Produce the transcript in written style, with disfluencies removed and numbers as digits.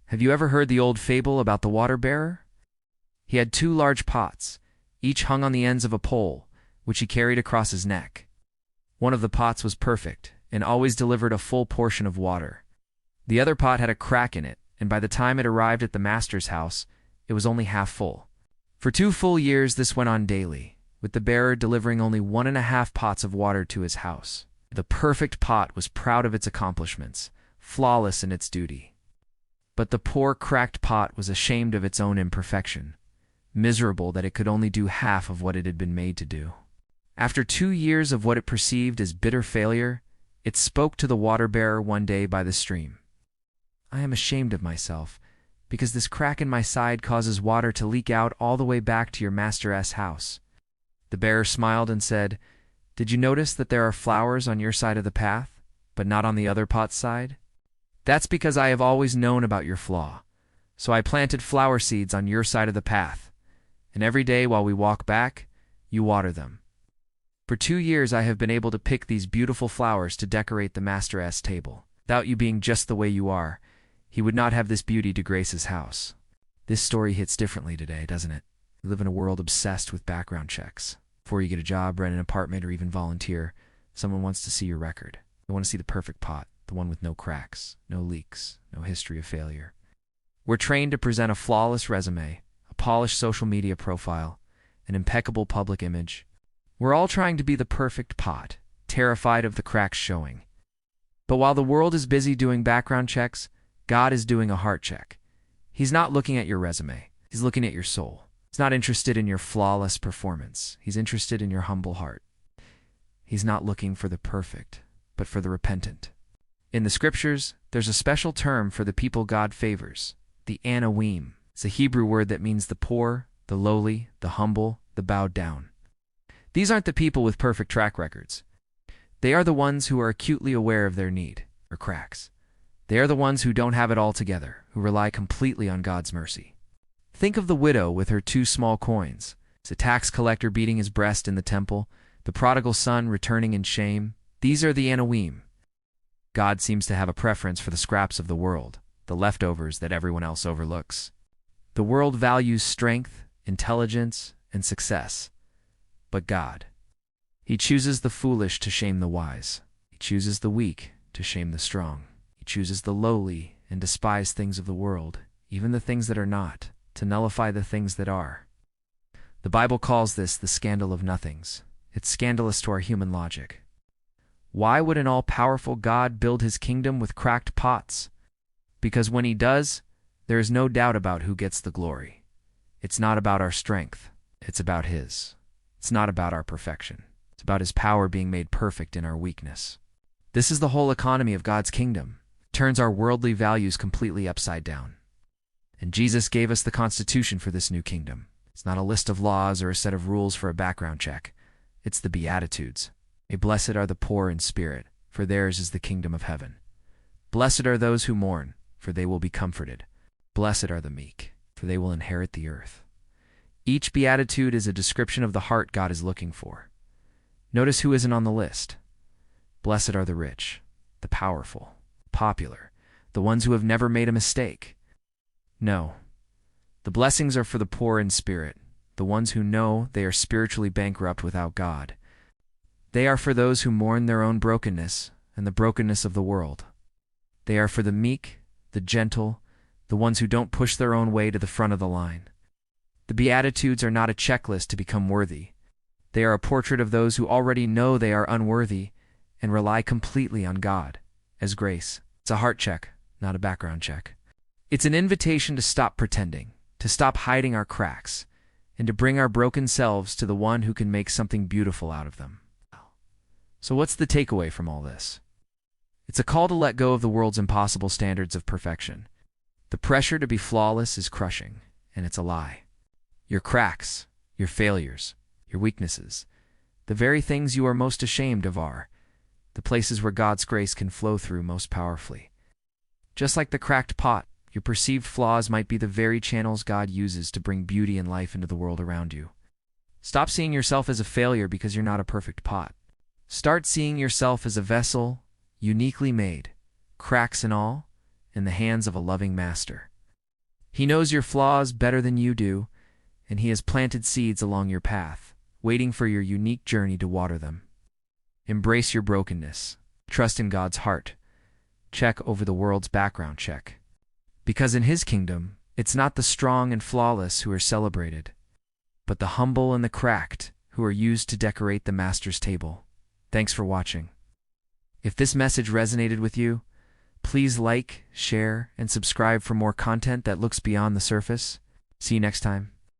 Have you ever heard the old fable about the water bearer? He had two large pots, each hung on the ends of a pole, which he carried across his neck. One of the pots was perfect, and always delivered a full portion of water. The other pot had a crack in it, and by the time it arrived at the master's house, it was only half full. For 2 full years this went on daily, with the bearer delivering only 1.5 pots of water to his house. The perfect pot was proud of its accomplishments, flawless in its duty. But the poor cracked pot was ashamed of its own imperfection, miserable that it could only do half of what it had been made to do. After 2 years of what it perceived as bitter failure, it spoke to the water-bearer one day by the stream. "I am ashamed of myself, because this crack in my side causes water to leak out all the way back to your master's house." The bearer smiled and said, "Did you notice that there are flowers on your side of the path, but not on the other pot's side? That's because I have always known about your flaw. So I planted flower seeds on your side of the path, and every day while we walk back, you water them. For 2 years I have been able to pick these beautiful flowers to decorate the master's table. Without you being just the way you are, he would not have this beauty to grace his house." This story hits differently today, doesn't it? We live in a world obsessed with background checks. Before you get a job, rent an apartment, or even volunteer, someone wants to see your record. They want to see the perfect pot, the one with no cracks, no leaks, no history of failure. We're trained to present a flawless resume, a polished social media profile, an impeccable public image. We're all trying to be the perfect pot, terrified of the cracks showing. But while the world is busy doing background checks, God is doing a heart check. He's not looking at your resume. He's looking at your soul. He's not interested in your flawless performance. He's interested in your humble heart. He's not looking for the perfect, but for the repentant. In the scriptures, there's a special term for the people God favors, the Anawim. It's a Hebrew word that means the poor, the lowly, the humble, the bowed down. These aren't the people with perfect track records. They are the ones who are acutely aware of their need, or cracks. They are the ones who don't have it all together, who rely completely on God's mercy. Think of the widow with her 2 small coins, the tax collector beating his breast in the temple, the prodigal son returning in shame. These are the Anawim. God seems to have a preference for the scraps of the world, the leftovers that everyone else overlooks. The world values strength, intelligence, and success. But God, He chooses the foolish to shame the wise. He chooses the weak to shame the strong. He chooses the lowly and despised things of the world, even the things that are not, to nullify the things that are. The Bible calls this the scandal of nothings. It's scandalous to our human logic. Why would an all-powerful God build his kingdom with cracked pots? Because when he does, there is no doubt about who gets the glory. It's not about our strength. It's about his. It's not about our perfection. It's about his power being made perfect in our weakness. This is the whole economy of God's kingdom. It turns our worldly values completely upside down. And Jesus gave us the constitution for this new kingdom. It's not a list of laws or a set of rules for a background check. It's the Beatitudes. Blessed are the poor in spirit, for theirs is the kingdom of heaven. Blessed are those who mourn, for they will be comforted. Blessed are the meek, for they will inherit the earth. Each beatitude is a description of the heart God is looking for. Notice who isn't on the list. Blessed are the rich, the powerful, popular, the ones who have never made a mistake. No. The blessings are for the poor in spirit, the ones who know they are spiritually bankrupt without God. They are for those who mourn their own brokenness and the brokenness of the world. They are for the meek, the gentle, the ones who don't push their own way to the front of the line. The Beatitudes are not a checklist to become worthy. They are a portrait of those who already know they are unworthy and rely completely on God as grace. It's a heart check, not a background check. It's an invitation to stop pretending, to stop hiding our cracks, and to bring our broken selves to the one who can make something beautiful out of them. So what's the takeaway from all this? It's a call to let go of the world's impossible standards of perfection. The pressure to be flawless is crushing, and it's a lie. Your cracks, your failures, your weaknesses, the very things you are most ashamed of are the places where God's grace can flow through most powerfully. Just like the cracked pot, your perceived flaws might be the very channels God uses to bring beauty and life into the world around you. Stop seeing yourself as a failure because you're not a perfect pot. Start seeing yourself as a vessel, uniquely made, cracks and all, in the hands of a loving master. He knows your flaws better than you do, and he has planted seeds along your path, waiting for your unique journey to water them. Embrace your brokenness. Trust in God's heart. Check over the world's background check. Because in his kingdom, it's not the strong and flawless who are celebrated, but the humble and the cracked who are used to decorate the master's table. Thanks for watching. If this message resonated with you, please like, share, and subscribe for more content that looks beyond the surface. See you next time.